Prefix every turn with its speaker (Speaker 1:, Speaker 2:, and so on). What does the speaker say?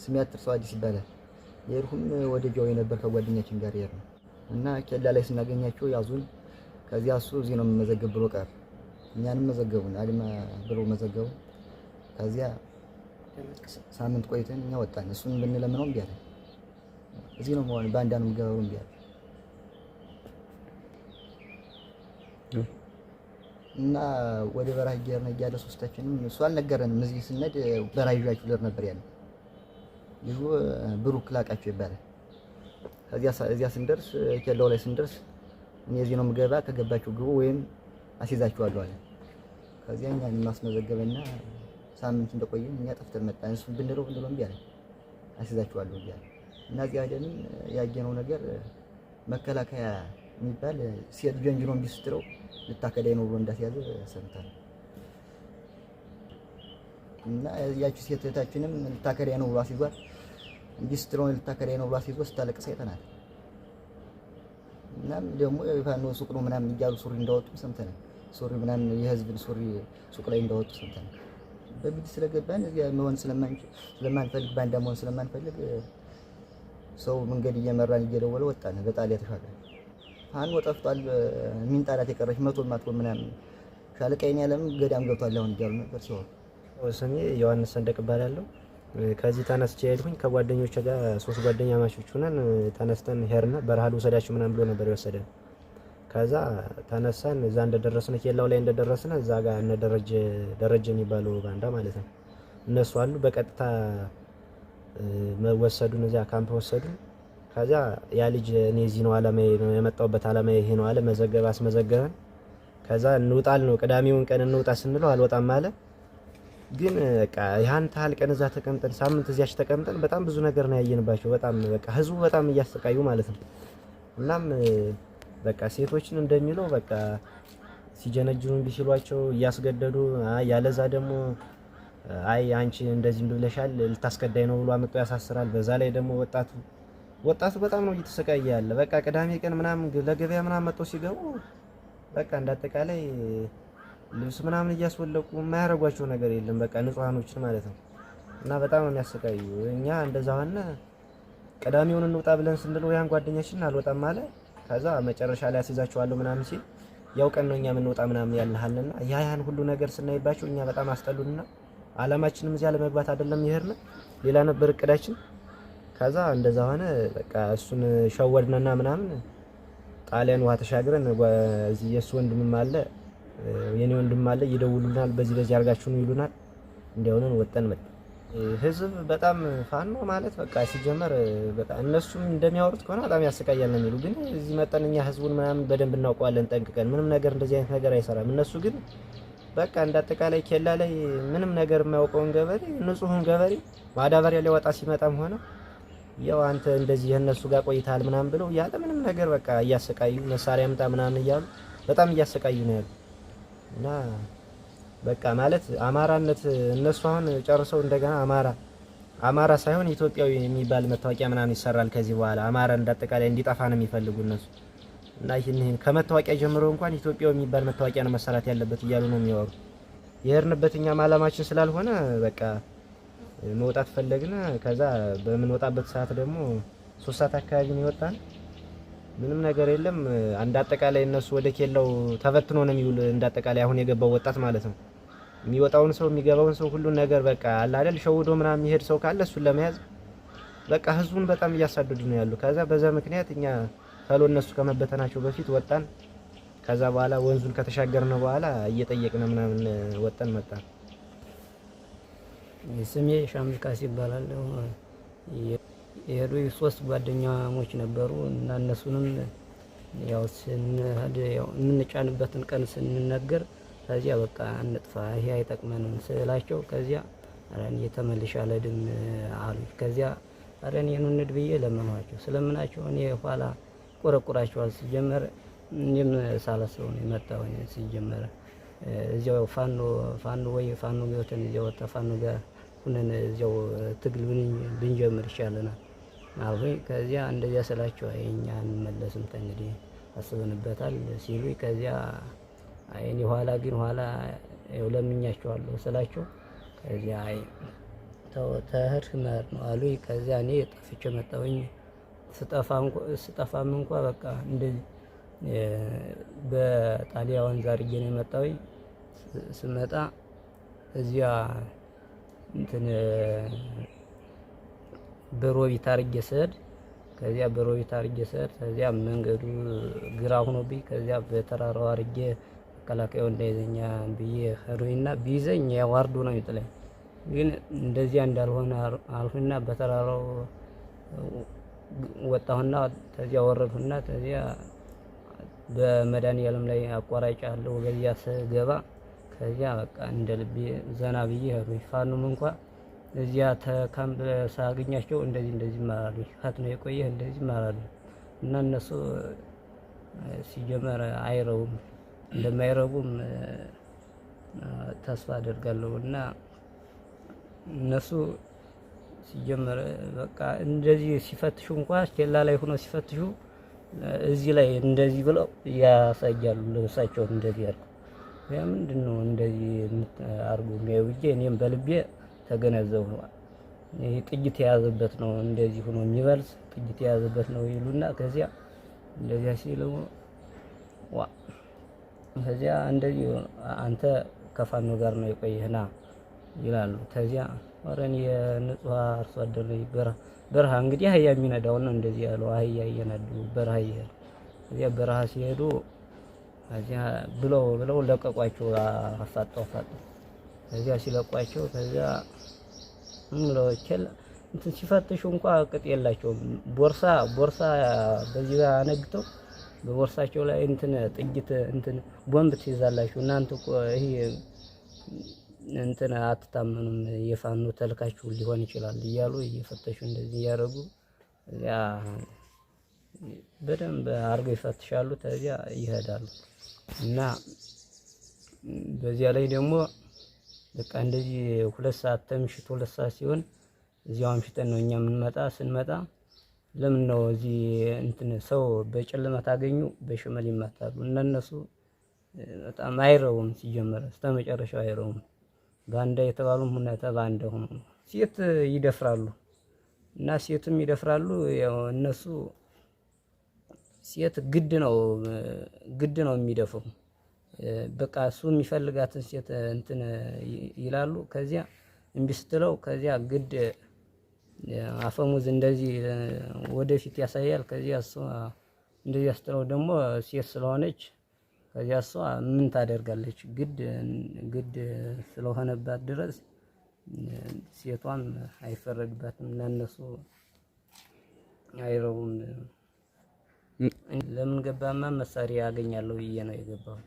Speaker 1: ስሜ አትርሰው አዲስ ይባላል። የሄድኩም ወደ ጃዊ ነበር ከጓደኛችን ጋር ይሄድ ነው እና ኬላ ላይ ስናገኛቸው ያዙን። ከዚያ እሱ እዚህ ነው የምመዘገብ ብሎ ቀር እኛንም መዘገቡን አድማ ብለው መዘገቡ። ከዚያ ሳምንት ቆይተን እኛ ወጣን። እሱን ብንለምነው እምቢ አለ። እዚህ ነው መሆን ባንዳ ነው የምገባው እምቢ አለ እና ወደ በረሃ እየሄድን እያለ ሶስታችንም እሱ አልነገረንም። እዚህ ስንሄድ በረሃ ይዣችሁ ልሄድ ነበር ያለ ልጁ ብሩክ ላቃቸው ይባላል። እዚያ ስንደርስ ኬላው ላይ ስንደርስ እኔ እዚህ ነው የምገባ ከገባችሁ ግቡ ወይም አስይዛችኋለሁ አለ። ከዚያ እኛን ማስመዘገበና ሳምንት እንደቆየን እኛ ጠፍተን መጣን። እሱን ብንለው እምቢ አለ። አስይዛችኋለሁ እያለ እና እዚያ ሄደን ያየነው ነገር መከላከያ የሚባል ሴት ጀንጅኖ እምቢ ስትለው ልታከዳይ ነው ብሎ እንዳስያዘ ሰምተናል። እና ያቺ ሴት እህታችንም ልታከዳይ ነው ብሎ አስይዟት እምቢ ስትለው ልታከዳይ ነው ብሎ አስይዞ ስታለቅስ አይተናል። እናም ደግሞ የፋኖ ሱቅ ነው ምናምን እያሉ ሱሪ እንዳወጡ ሰምተናል። ሱሪ ምናምን የህዝብን ሱሪ ሱቅ ላይ እንዳወጡ ሰምተናል። በግድ ስለገባን እዚያ መሆን ስለማንፈልግ ባንዳ መሆን ስለማንፈልግ ሰው መንገድ እየመራን እየደወለ ወጣን። በጣሊያ ተሻገረ። ፋኖ ጠፍቷል፣ ሚንጣላት የቀረች መቶ ማጥቆ ምናምን ሻለቃዬን ያለም ገዳም ገብቷል አሁን እያሉ ነበር ሲሆን።
Speaker 2: ስሜ ዮሐንስ ሰንደቅ እባላለሁ። ከዚህ ተነስቼ ሄድኩኝ ከጓደኞቼ ጋር 3 ጓደኛ ማቾች ሆነን ተነስተን ሄድን። በረሃ ልውሰዳችሁ ምናምን ብሎ ነበር የወሰደን። ከዛ ተነሳን። እዛ እንደደረስን ኬላው ላይ እንደደረስን እዛ ጋር እነ ደረጀ የሚባለው ባንዳ ማለት ነው እነሱ አሉ። በቀጥታ ወሰዱን፣ እዚያ ካምፕ ወሰዱን። ከዛ ያ ልጅ እኔ እዚህ ነው አላማዬ ነው የመጣሁበት አላማዬ ይሄ ነው አለ። አስመዘገበን። ከዛ እንውጣል ነው ቅዳሜውን ቀን እንውጣ ስንለው አልወጣም አለ። ግን በቃ ያን ታህል ቀን እዛ ተቀምጠን ሳምንት እዚያች ተቀምጠን በጣም ብዙ ነገር ነው ያየንባቸው። በጣም በቃ ህዝቡ በጣም እያሰቃዩ ማለት ነው። እናም በቃ ሴቶችን እንደሚለው በቃ ሲጀነጅኑ ቢሲሏቸው እያስገደዱ ያለዛ ደግሞ አይ አንቺ እንደዚህ ብለሻል ልታስከዳይ ነው ብሎ አመጣው ያሳስራል። በዛ ላይ ደግሞ ወጣቱ በጣም ነው እየተሰቃየ ያለ። በቃ ቅዳሜ ቀን ምናምን ለገበያ ምናምን መጥተው ሲገቡ በቃ እንዳጠቃላይ ልብስ ምናምን እያስወለቁ የማያረጓቸው ነገር የለም። በቃ ንጹሃኖችን ማለት ነው። እና በጣም ነው የሚያሰቃዩ። እኛ እንደዛ ሆነ ቅዳሜውን እንውጣ ብለን ስንለው ያን ጓደኛችን አልወጣም አለ። ከዛ መጨረሻ ላይ አስይዛቸዋለሁ ምናምን ሲል ያው ቀን ነው እኛ የምንወጣ ምናምን ያልሃልና ያን ሁሉ ነገር ስናይባቸው እኛ በጣም አስጠሉንና አላማችንም እዚያ ለመግባት አይደለም ይሄርነ ሌላ ነበር እቅዳችን። ከዛ እንደዛ ሆነ በቃ እሱን ሸወድነና ምናምን ጣሊያን ውሃ ተሻግረን እዚህ የሱ ወንድምም አለ የኔ ወንድም አለ ይደውሉናል። በዚህ አርጋችሁ ነው ይሉናል። እንዲያውነን ወጣን መጣ። ህዝብ በጣም ፋኖ ማለት በቃ ሲጀመር በቃ እነሱም እንደሚያወሩት ከሆነ በጣም ያሰቃያል ነው የሚሉ። ግን እዚህ መጠን እኛ ህዝቡን ምናምን በደንብ እናውቀዋለን ጠንቅቀን። ምንም ነገር እንደዚህ አይነት ነገር አይሰራም። እነሱ ግን በቃ እንዳጠቃላይ ኬላ ላይ ምንም ነገር የማያውቀውን ገበሬ ንጹህን ገበሬ ማዳበሪያ ሊወጣ ሲመጣም ሆነ ያው አንተ እንደዚህ የነሱ ጋር ቆይታል ምናምን ብለው ያለ ምንም ነገር በቃ እያሰቃዩ መሳሪያ ምጣ ምናምን እያሉ በጣም እያሰቃዩ ነው ያሉ። እና በቃ ማለት አማራነት እነሱ አሁን ጨርሰው እንደገና አማራ ሳይሆን ኢትዮጵያዊ የሚባል መታወቂያ ምናምን ይሰራል ከዚህ በኋላ አማራ እንዳጠቃላይ እንዲጠፋ ነው የሚፈልጉ እነሱ። እና ይሄን ከመታወቂያ ጀምሮ እንኳን ኢትዮጵያዊ የሚባል መታወቂያ ነው መሰራት ያለበት እያሉ ነው የሚያወሩ። የሄድንበት እኛም አላማችን ስላልሆነ በቃ መውጣት ፈለግን። ከዛ በምንወጣበት ሰዓት ደግሞ 3 ሰዓት አካባቢ ነው የወጣን። ምንም ነገር የለም። እንዳጠቃላይ እነሱ ወደ ኬላው ተበትኖ ነው የሚውል። እንዳጠቃላይ አሁን የገባው ወጣት ማለት ነው የሚወጣውን ሰው የሚገባውን ሰው ሁሉ ነገር በቃ አለ አይደል ሸውዶ ምናምን የሚሄድ ሰው ካለ እሱን ለመያዝ በቃ ህዝቡን በጣም እያሳደዱ ነው ያሉ። ከዛ በዛ ምክንያት እኛ ፈሎ እነሱ ከመበተናቸው በፊት ወጣን። ከዛ በኋላ ወንዙን ከተሻገርነው በኋላ እየጠየቅን ምናምን ወጣን መጣን።
Speaker 3: ስሜ ሻምል ካሲ ይባላል። የሄዱ 3 ጓደኛሞች ነበሩ እና እነሱንም ያው ስንሄድ ያው የምንጫንበትን ቀን ስንነገር ከዚያ በቃ እንጥፋ ይሄ አይጠቅመንም ስላቸው ከዚያ አረን የተመልሻ ለድም አሉ። ከዚያ አረን የኑንድ ብዬ ለምኗቸው ስለምናቸው እኔ ኋላ ቆረቆራቸዋል። ሲጀመር እኔም ሳላስበው ነው የመጣው። ሲጀመር እዚያው ፋኖ ወይ ፋኖ ገብተን እዚያው ፋኖ ጋር ሁነን እዚያው ትግል ብንጀምር ይሻለናል አሁን። ከዚያ እንደዚያ ስላቸው እኛ እንመለስም እንግዲህ አስበንበታል ሲሉ ከዚያ እኔ ኋላ ለምኛቸዋለሁ ስላቸው ከዚያ ተህር መህር ነው አሉኝ። ከዚያ እኔ ጠፍቼ መጣሁኝ። ስጠፋም እንኳ በቃ እንደዚህ በጣሊያ ወንዝ አድርጌ ነው የመጣሁኝ። ስመጣ እዚያ እንትን በሮቢት አድርጌ ስሄድ ከዚያ በሮቢት አድርጌ ስሄድ ከዚያ መንገዱ ግራ ሆኖብኝ ከዚያ በተራራው አድርጌ መከላከያው እንዳይዘኛ ብዬ ሄዶኝና ቢይዘኝ ያው ዋርዶ ነው የሚጥለኝ። ግን እንደዚያ እንዳልሆነ አልሁና በተራራው ወጣሁና ከዚያ ወረድሁና ከዚያ በመድኃኒዓለም ላይ አቋራጭ አለው በዚያ ስገባ ከዚያ በቃ እንደ ልቤ ዘና ብዬ ሄዱኝ። ፋኑም እንኳን እዚያ ተካምፕ ሳገኛቸው እንደዚህ ማራሉኝ። ሀት ነው የቆየህ እንደዚህ ማራሉኝ። እና እነሱ ሲጀመር አይረቡም እንደማይረቡም ተስፋ አደርጋለሁ። እና እነሱ ሲጀመር በቃ እንደዚህ ሲፈትሹ እንኳን ኬላ ላይ ሆኖ ሲፈትሹ እዚህ ላይ እንደዚህ ብለው ያሳያሉ ልብሳቸውን እንደዚህ አድርገው። ያ ምንድነው እንደዚህ አርጉ የሚያዩ ብዬ እኔም በልቤ ተገነዘቡ። ይሄ ጥይት የያዘበት ነው እንደዚህ ሆኖ የሚበልስ ጥይት የያዘበት ነው ይሉና ከዚያ እንደዚያ ሲሉ ከዚያ እንደዚህ አንተ ከፋኖ ጋር ነው የቆየህና ይላሉ። ከዚያ ወረን የንጹህ አርሶ አደር በረሃ እንግዲህ አህያ የሚነዳው ነው እንደዚህ ያለው። አህያ እየነዱ በረሃ ይሄዱ። ከዚያ በረሃ ሲሄዱ ከዚያ ብለው ለቀቋቸው። አፋጣው ከዚያ ሲለቋቸው ከዚያ እንትን ሲፈትሹ እንኳን ቅጥ የላቸውም። ቦርሳ በዚህ ጋር አነግተው በቦርሳቸው ላይ እንትን ጥይት እንትን ቦምብ ትይዛላችሁ እናንተ እኮ ይሄ እንትን አትታመኑም የፋኖ ተልካችሁ ሊሆን ይችላል እያሉ እየፈተሹ እንደዚህ እያደረጉ ያ በደንብ አድርገው ይፈትሻሉ። ከዚያ ይሄዳሉ። እና በዚያ ላይ ደግሞ በቃ እንደዚህ 2 ሰዓት ተምሽቶ 2 ሰዓት ሲሆን እዚያው አምሽተን ነው እኛ ስንመጣ ለምን ነው እዚህ እንትን ሰው በጨለማ ታገኙ በሽመል ይመታሉ። እነሱ በጣም አይረውም ሲጀመር እስከመጨረሻው አይረውም። ባንዳ የተባሉም ሁኔታ ባንዳ ሆኖ ሴት ይደፍራሉ። እና ሴትም ይደፍራሉ። ያው እነሱ ሴት ግድ ነው የሚደፍሩ። በቃ እሱ የሚፈልጋትን ሴት እንትን ይላሉ። ከዚያ እምቢ ስትለው ከዚያ ግድ አፈሙዝ እንደዚህ ወደፊት ያሳያል። ከዚያ እሱ እንደዚህ ያስተለው ደግሞ ሴት ስለሆነች ከዚያ እሷ ምን ታደርጋለች? ግድ ስለሆነባት ድረስ ሴቷም አይፈረድባትም። ለነሱ አይረቡም። ለምን ገባማ መሳሪያ ያገኛለሁ ብዬ ነው የገባው።